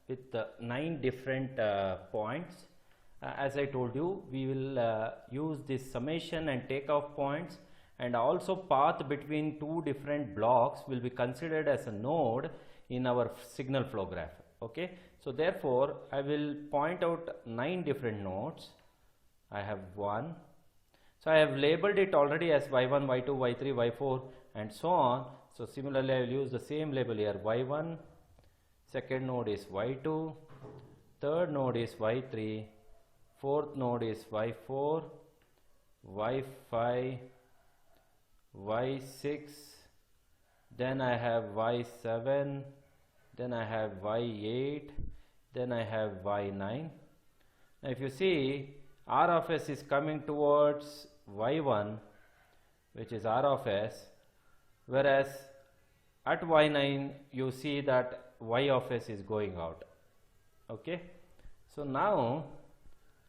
with 9 different points. As I told you, we will use this summation and takeoff points, and also path between two different blocks will be considered as a node in our signal flow graph. Okay, so therefore I will point out 9 different nodes. I have one, so I have labeled it already as y1, y2, y3, y4 and so on. So similarly I will use the same label here, y1, second node is y2, third node is y3, fourth node is y4, y5, y6, then I have y7, then I have y8, then I have y9. Now if you see, R of s is coming towards y1, which is R of s, whereas at y9 you see that y of s is going out. Okay, so now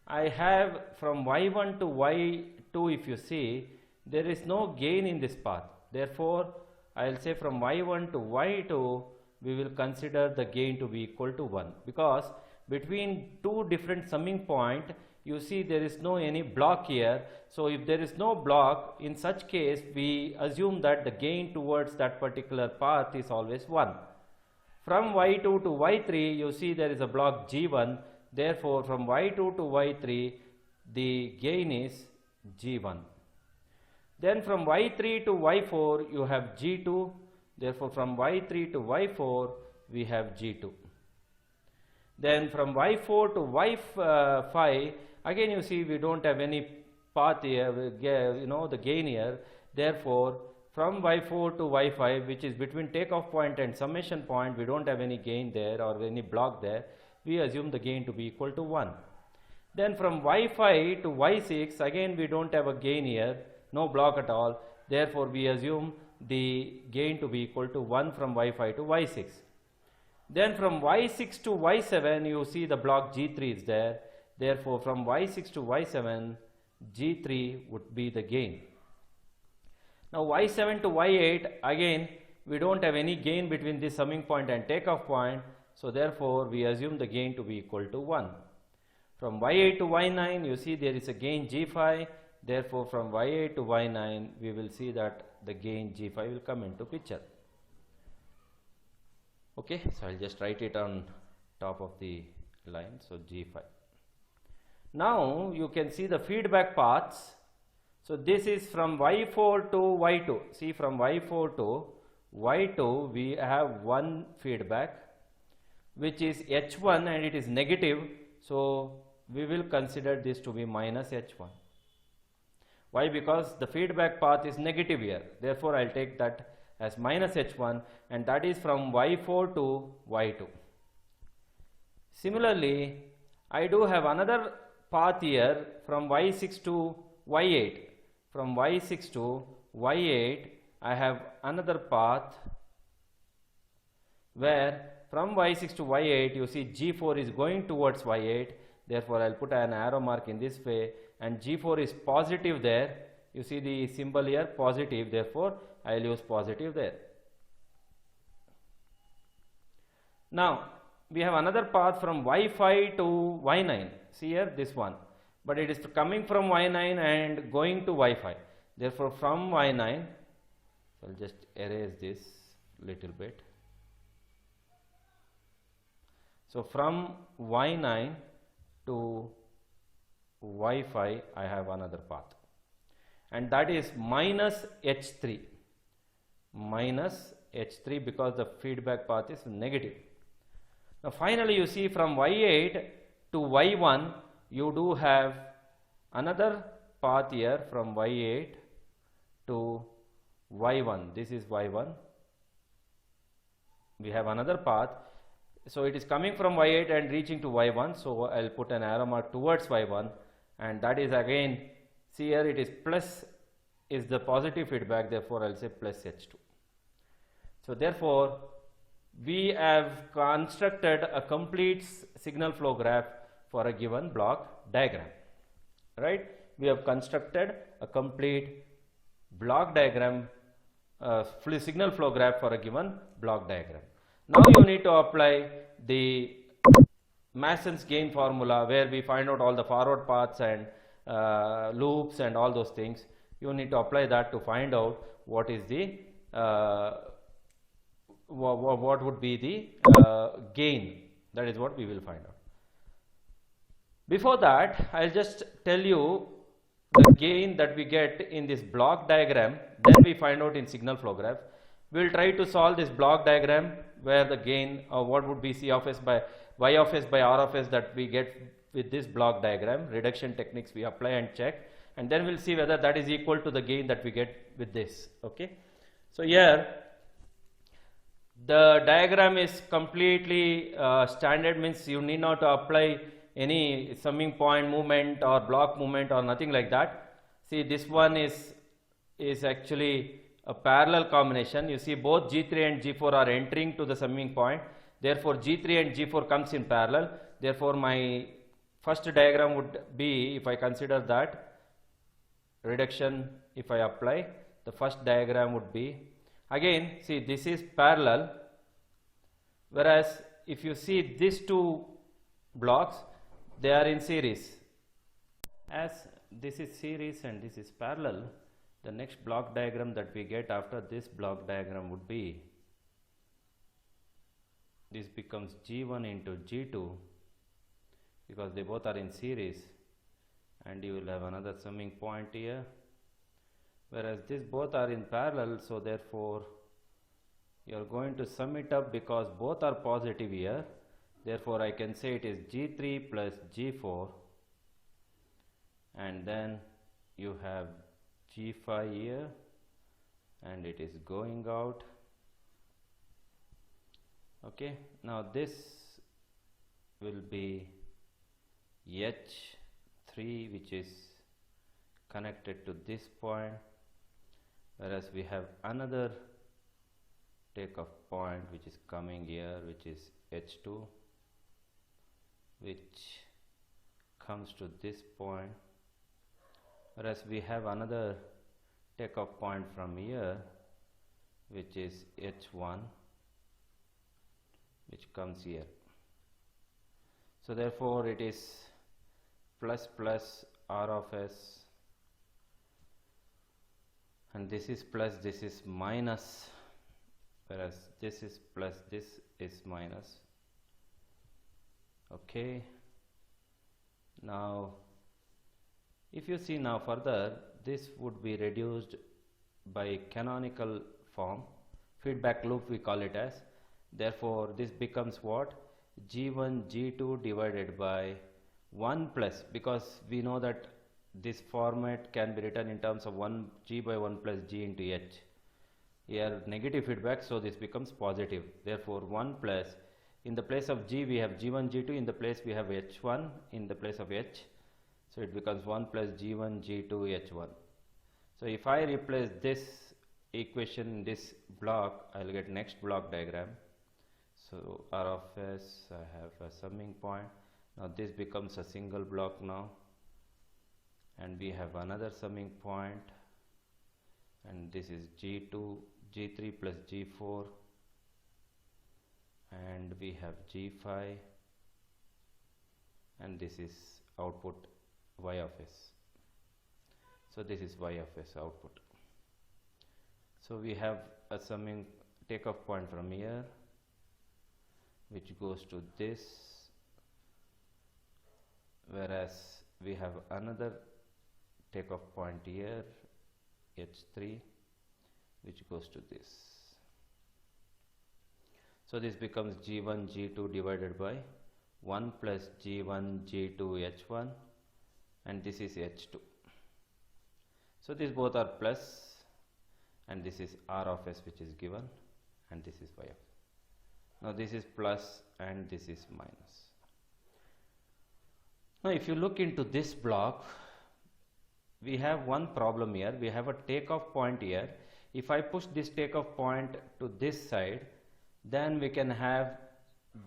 I have from y1 to y2, if you see, there is no gain in this path. Therefore I will say from y1 to y2 we will consider the gain to be equal to 1, because between two different summing point you see there is no any block here. So if there is no block, in such case we assume that the gain towards that particular path is always 1. From y2 to y3 you see there is a block G1, therefore from y2 to y3 the gain is G1. Then from y3 to y4 you have G2, therefore from y3 to y4 we have G2. Then from y4 to y5 again you see we don't have any path here, the gain here. Therefore from y4 to y5, which is between takeoff point and summation point, we don't have any gain there or any block there. We assume the gain to be equal to 1. Then from y5 to y6 again we don't have a gain here, no block at all. Therefore we assume the gain to be equal to 1 from y5 to y6. Then from y6 to y7 you see the block G3 is there. Therefore from y6 to y7 G3 would be the gain. Now y7 to y8 again we don't have any gain between this summing point and takeoff point. So therefore we assume the gain to be equal to 1. From y8 to y9 you see there is a gain G5. Therefore from y8 to y9 we will see that the gain G5 will come into picture. Okay, so I'll just write it on top of the line, so G5. Now you can see the feedback paths. So this is from y4 to y2. See, from y4 to y2 we have one feedback which is h1 and it is negative. So we will consider this to be minus h1. Why? Because the feedback path is negative here. Therefore I'll take that as minus h1, and that is from y4 to y2. Similarly, I do have another path here from y6 to y8. From y6 to y8 I have another path where from y6 to y8 you see G4 is going towards y8. Therefore I'll put an arrow mark in this way, and G4 is positive there. You see the symbol here, positive, therefore I'll use positive there. Now we have another path from y5 to y9. See here, this one, but it is coming from y9 and going to y5. Therefore from y9, I'll just erase this little bit. So from y9 to y5 I have another path, and that is minus h3. Minus h3 because the feedback path is negative. Now finally you see from y8 to y1 you do have another path here from y8 to y1. This is y1. We have another path. So it is coming from y8 and reaching to y1. So I'll put an arrow mark towards y1, and that is again, see here it is plus, is the positive feedback, therefore I'll say plus h2. So therefore we have constructed a complete signal flow graph for a given block diagram, right? We have constructed a complete block diagram, signal flow graph for a given block diagram. Now you need to apply the Mason's gain formula, where we find out all the forward paths and loops and all those things. You need to apply that to find out what is the what would be the gain. That is what we will find out. Before that, I'll just tell you the gain that we get in this block diagram, then we find out in signal flow graph. We'll try to solve this block diagram where the gain of what would be C of S by Y of S by R of S that we get with this block diagram. Reduction techniques we apply and check, and then we'll see whether that is equal to the gain that we get with this. Okay, so here the diagram is completely standard, means you need not to apply any summing point movement or block movement or nothing like that. See, this one is actually a parallel combination. You see, both G3 and G4 are entering to the summing point, therefore G3 and G4 comes in parallel. Therefore my first diagram would be, if I consider that reduction, if I apply, the first diagram would be, again see, this is parallel, whereas if you see these two blocks, they are in series. As this is series and this is parallel, the next block diagram that we get after this block diagram would be, this becomes G1 into G2 because they both are in series, and you will have another summing point here, whereas these both are in parallel, so therefore you are going to sum it up because both are positive here. Therefore I can say it is G3 plus G4, and then you have G5 here, and it is going out. Okay, now this will be H3, which is connected to this point, whereas we have another takeoff point which is coming here, which is H2, which comes to this point, whereas we have another takeoff point from here, which is H1, which comes here. So therefore it is plus plus R of S, and this is plus, this is minus, whereas this is plus, this is minus. Okay, now if you see now further, this would be reduced by canonical form, feedback loop we call it as. Therefore this becomes what? G1 G2 divided by 1 plus, because we know that this format can be written in terms of 1 G by 1 plus G into H. Here negative feedback, so this becomes positive. Therefore 1 plus, in the place of G we have G1 G2, in the place we have H1 in the place of H, so it becomes 1 plus G1 G2 H1. So if I replace this equation in this block, I will get next block diagram. So R of S, I have a summing point. Now this becomes a single block now, and we have another summing point, and this is G2 G3 plus G4, and we have G5, and this is output Y of S. So this is Y of S output. So we have a summing takeoff point from here, which goes to this, whereas we have another takeoff point here, H3, which goes to this. So this becomes G1 G2 divided by 1 plus G1 G2 H1, and this is H2. So these both are plus, and this is R of S which is given, and this is Y of S. Now this is plus and this is minus. Now if you look into this block, we have one problem here. We have a takeoff point here. If I push this takeoff point to this side, then we can have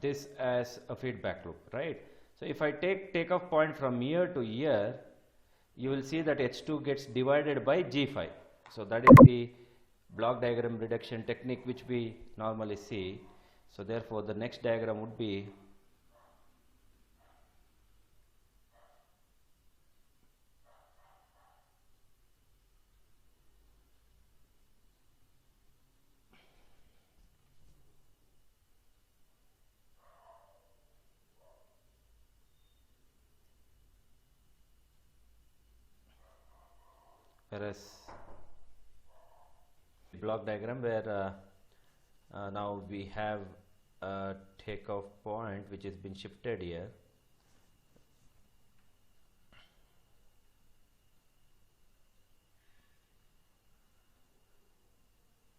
this as a feedback loop, right? So if I take takeoff point from here to here, you will see that H2 gets divided by G5. So that is the block diagram reduction technique which we normally see. So therefore the next diagram would be whereas block diagram where now we have a takeoff point which has been shifted here.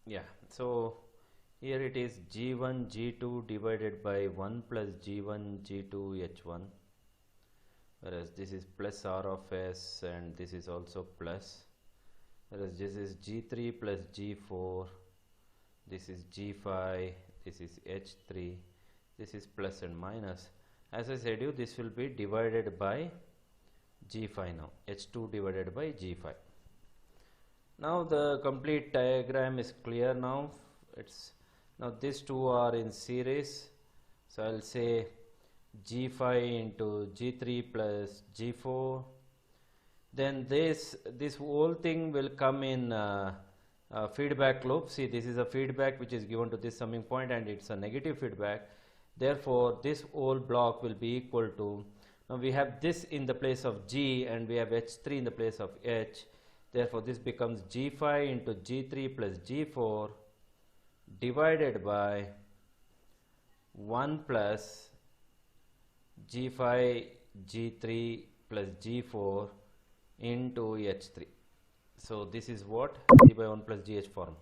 Yeah, so here it is G1 G2 divided by 1 plus G1 G2 H1, whereas this is plus R of S and this is also plus, whereas this is G3 plus G4, this is G5, this is H3, this is plus and minus. As I said you, this will be divided by G5 now, H2 divided by G5. Now the complete diagram is clear now. Now these two are in series, so I'll say G5 into G3 plus G4. Then this whole thing will come in feedback loop. See, this is a feedback which is given to this summing point and it's a negative feedback. Therefore this whole block will be equal to, now we have this in the place of G and we have H3 in the place of H. Therefore this becomes G5 into G3 plus G4 divided by 1 plus G5 G3 plus G4 into H3. So this is what G by 1 plus GH form.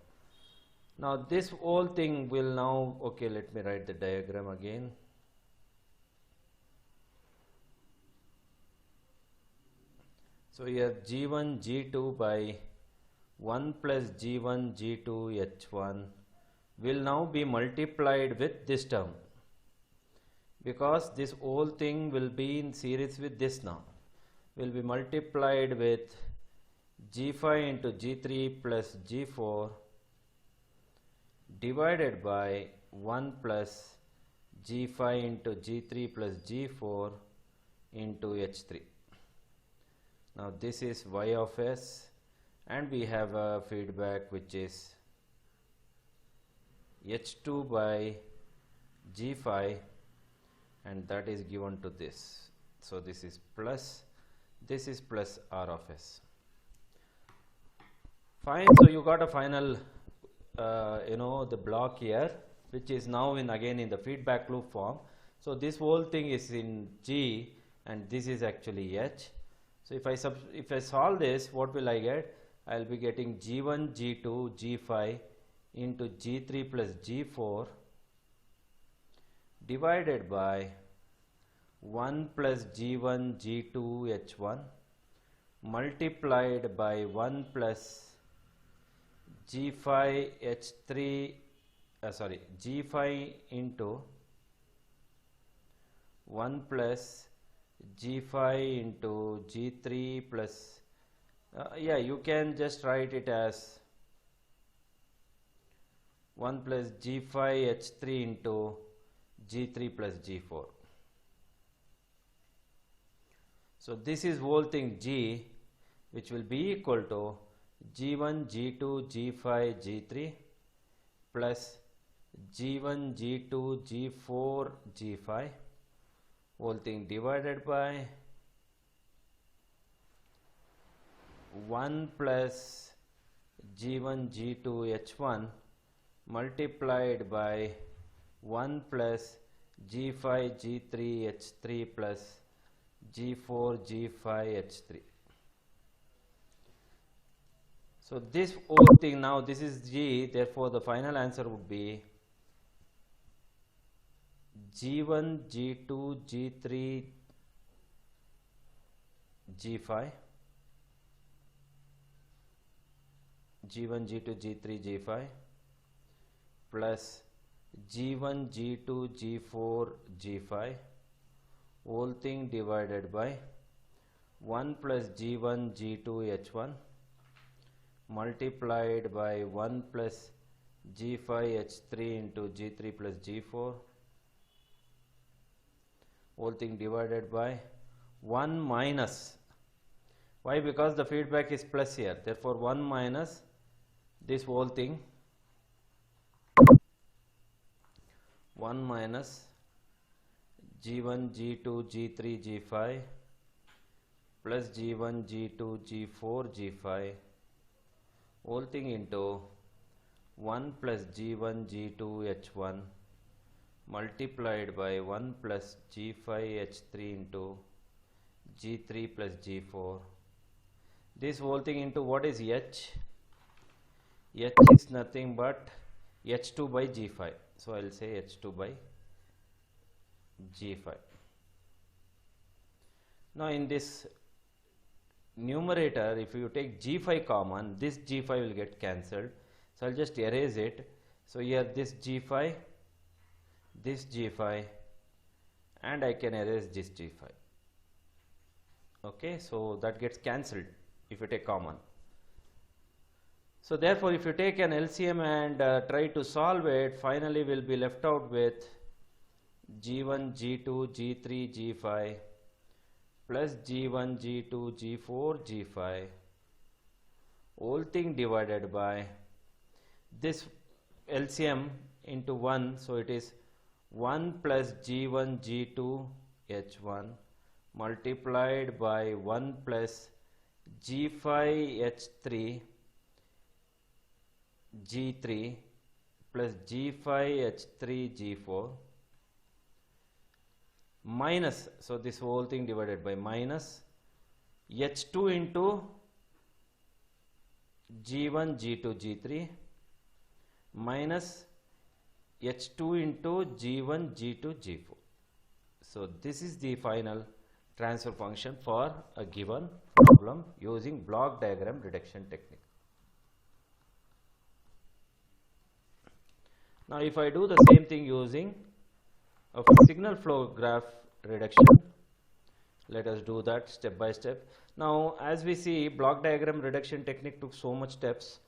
Now this whole thing will now, okay, let me write the diagram again. So here G1 G2 by 1 plus G1 G2 H1 will now be multiplied with this term, because this whole thing will be in series with this now, will be multiplied with G5 into G3 plus G4 divided by 1 plus G5 into G3 plus G4 into H3. Now this is Y of S and we have a feedback which is H2 by G5 and that is given to this. So this is plus R of S. Fine, so you got a final the block here which is now again in the feedback loop form. So this whole thing is in G and this is actually H. So if I solve this, what will I get? I will be getting G1 G2 G5 into G3 plus G4 divided by 1 plus G1 G2 H1 multiplied by 1 plus G5 H3 G5 into 1 plus G5 into G3 plus you can just write it as 1 plus G5 H3 into G3 plus G4. So this is whole thing G, which will be equal to G1 G2 G5 G3 plus G1 G2 G4 G5 whole thing divided by 1 plus G1 G2 H1 multiplied by 1 plus G5 G3 H3 plus G4 G5 H3. So this whole thing now, this is G, therefore the final answer would be G1 G2 G3 G5 G1 G2 G3 G5 plus G1 G2 G4 G5 whole thing divided by 1 plus G1 G2 H1 multiplied by 1 plus G5 H3 into G3 plus G4 whole thing divided by 1 minus, why? Because the feedback is plus here, therefore 1 minus this whole thing, 1 minus G1 G2 G3 G5 plus G1 G2 G4 G5 whole thing into 1 plus G1 G2 H1 multiplied by 1 plus G5 H3 into G3 plus G4. This whole thing into what is H? H is nothing but H2 by G5. So I will say H2 by G5. Now in this numerator, if you take G5 common, this G5 will get cancelled. So I'll just erase it. So here this G5, and I can erase this G5. Okay, so that gets cancelled if you take common. So therefore, if you take an LCM and try to solve it, finally we'll be left out with G1, G2, G3, G5 plus G1, G2, G4, G5 whole thing divided by this LCM into 1. So it is 1 plus G1, G2, H1 multiplied by 1 plus G5, H3, G3 plus G5, H3, G4 minus, so this whole thing divided by minus H2 into G1, G2, G3 minus H2 into G1, G2, G4. So this is the final transfer function for a given problem using block diagram reduction technique. Now if I do the same thing using a signal flow graph reduction, let us do that step by step. Now as we see, block diagram reduction technique took so much steps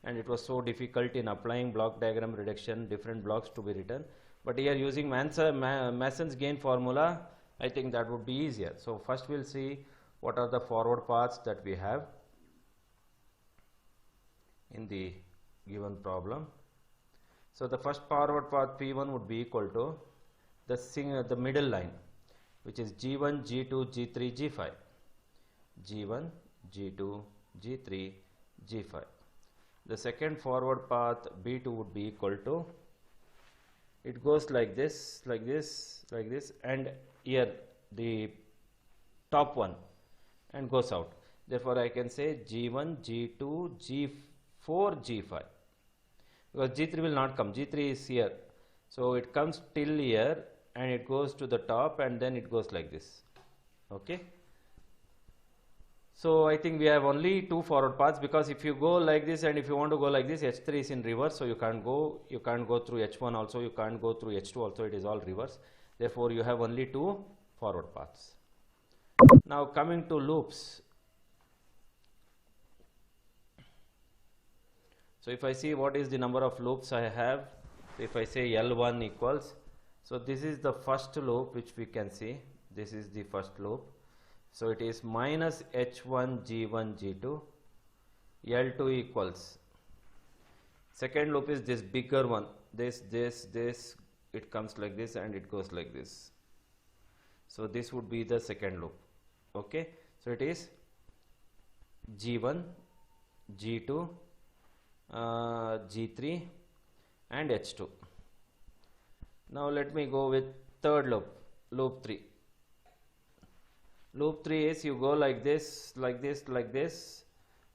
and it was so difficult in applying block diagram reduction, different blocks to be written. But here using Mason's gain formula, I think that would be easier. So first we'll see what are the forward paths that we have in the given problem. So the first forward path P1 would be equal to the middle line, which is G1, G2, G3, G5. G1, G2, G3, G5. The second forward path B2 would be equal to, it goes like this, like this, like this, and here the top one and goes out. Therefore I can say G1, G2, G4, G5, because G3 will not come. G3 is here, so it comes till here and it goes to the top and then it goes like this. Okay, so I think we have only two forward paths, because if you go like this and if you want to go like this, H3 is in reverse, so you can't go through H1 also, you can't go through H2 also, it is all reverse. Therefore you have only two forward paths. Now coming to loops. So if I see what is the number of loops I have, so if I say L1 equals, so this is the first loop which we can see, this is the first loop. So it is minus H1 G1 G2, L2 equals, second loop is this bigger one, this, it comes like this and it goes like this. So this would be the second loop. Okay, so it is G1, G2, G3 and H2. Now let me go with third loop, loop 3. Loop 3 is you go like this, like this, like this,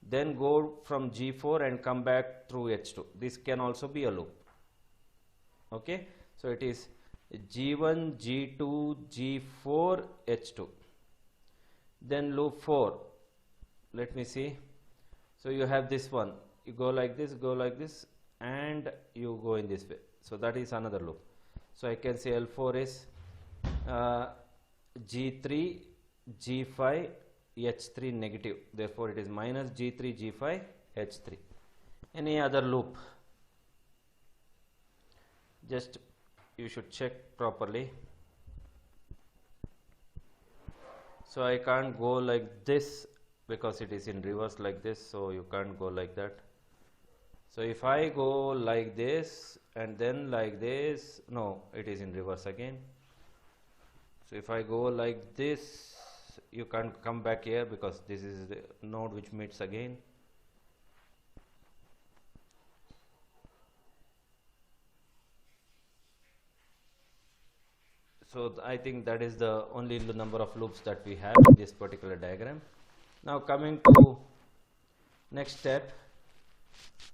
then go from G4 and come back through H2. This can also be a loop. Okay, so it is G1, G2, G4, H2. Then loop 4, let me see. So you have this one, you go like this, and you go in this way. So that is another loop. So I can say L4 is G3, G5, H3 negative. Therefore it is minus G3, G5, H3. Any other loop? Just you should check properly. So I can't go like this because it is in reverse like this, so you can't go like that. So if I go like this and then like this, no, it is in reverse again. So if I go like this, you can't come back here because this is the node which meets again. So I think that is the only number of loops that we have in this particular diagram. Now coming to next step,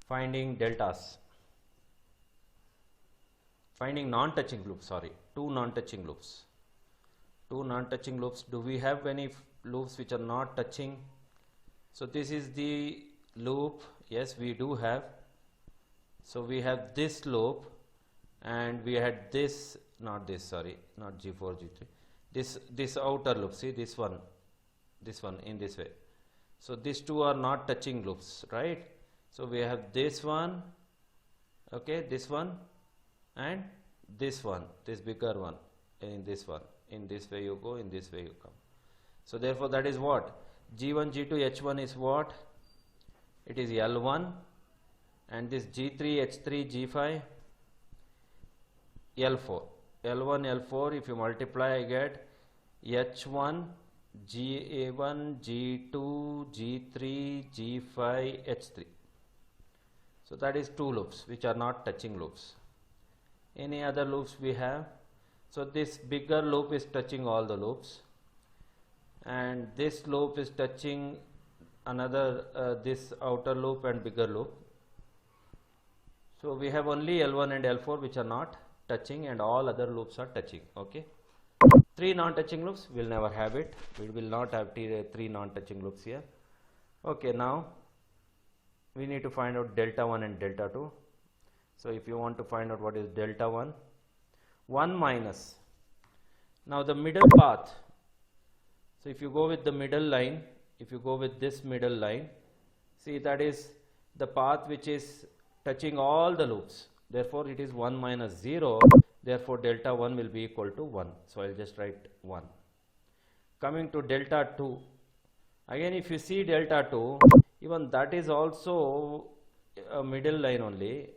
finding deltas. Finding non-touching loops, sorry, two non-touching loops. Two non-touching loops. Do we have any loops which are not touching? So this is the loop. Yes, we do have. So we have this loop, and we had this, not this, sorry, not G4, G3. This outer loop, see this one in this way. So these two are not touching loops, right? So we have this one, okay, this one, and this one, this bigger one, in this one. In this way you go, in this way you come. So therefore that is what? G1, G2, H1 is what? It is L1, and this G3, H3, G5, L4. L1, L4, if you multiply, I get H1, G1, G2, G3, G5, H3. So that is two loops which are not touching loops. Any other loops we have? So this bigger loop is touching all the loops, and this loop is touching another this outer loop and bigger loop. So we have only L1 and L4 which are not touching, and all other loops are touching. Okay, three non-touching loops, we'll never have it. We will not have three non-touching loops here. Okay, now we need to find out delta 1 and delta 2. So if you want to find out what is delta 1, 1 minus, now the middle path. So if you go with the middle line, if you go with this middle line, see that is the path which is touching all the loops. Therefore it is 1 minus 0. Therefore delta 1 will be equal to 1. So I'll just write 1. Coming to delta 2, again if you see delta 2, even that is also a middle line only.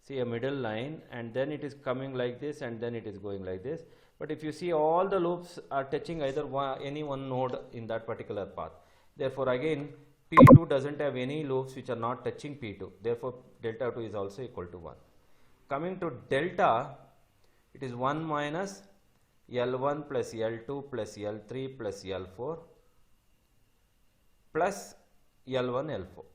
See, a middle line, and then it is coming like this, and then it is going like this. But if you see, all the loops are touching either any one node in that particular path. Therefore again P2 doesn't have any loops which are not touching P2. Therefore delta 2 is also equal to 1. Coming to delta, it is 1 minus L1 plus L2 plus L3 plus L4 plus L1 L4.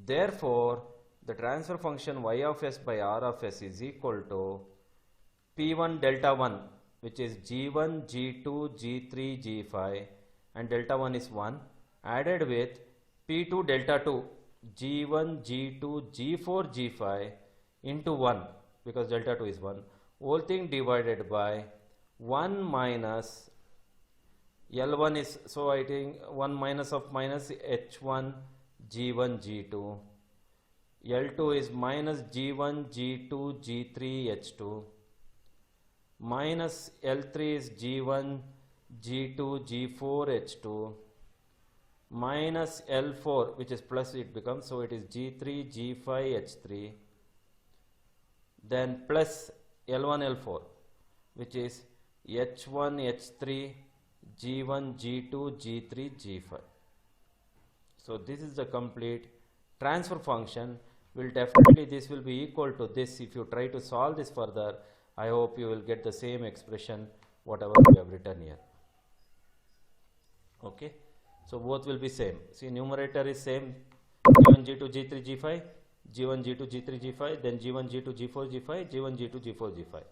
Therefore the transfer function y of s by r of s is equal to P1 delta 1, which is G1, G2, G3, G5, and delta 1 is 1, added with P2 delta 2, G1, G2, G4, G5 into 1, because delta 2 is 1, whole thing divided by 1 minus L1 is, so I think 1 minus of minus H1, G1, G2, L2 is minus G1, G2, G3, H2, minus L3 is G1, G2, G4, H2, minus L4, which is plus it becomes, so it is G3, G5, H3, then plus L1, L4, which is H1, H3, G1, G2, G3, G5. So this is the complete transfer function. Will definitely this will be equal to this. If you try to solve this further, I hope you will get the same expression whatever we have written here. Okay, so both will be same. See, numerator is same, G1, G2, G3, G5, G1, G2, G3, G5, then G1, G2, G4, G5, G1, G2, G4, G5.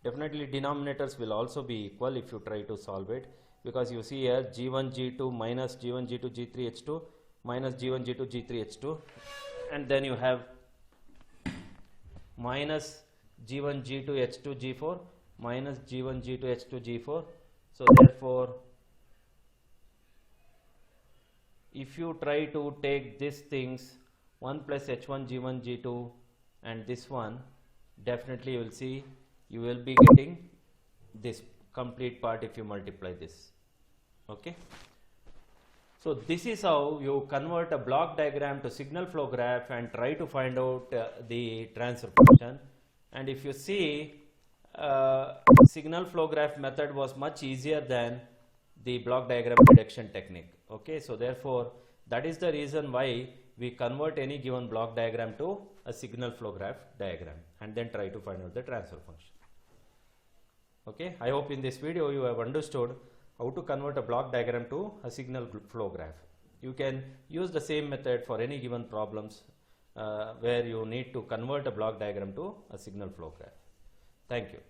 Definitely denominators will also be equal if you try to solve it, because you see here G1, G2 minus G1, G2, G3, H2 minus G1, G2, G3, H2, and then you have minus G1, G2, H2, G4 minus G1, G2, H2, G4. So therefore, if you try to take these things 1 plus H1, G1, G2 and this one, definitely you will see you will be getting this complete part if you multiply this. Okay. So this is how you convert a block diagram to signal flow graph and try to find out the transfer function. And if you see, signal flow graph method was much easier than the block diagram reduction technique. Okay, so therefore that is the reason why we convert any given block diagram to a signal flow graph diagram and then try to find out the transfer function. Okay, I hope in this video you have understood how to convert a block diagram to a signal flow graph. You can use the same method for any given problems where you need to convert a block diagram to a signal flow graph. Thank you.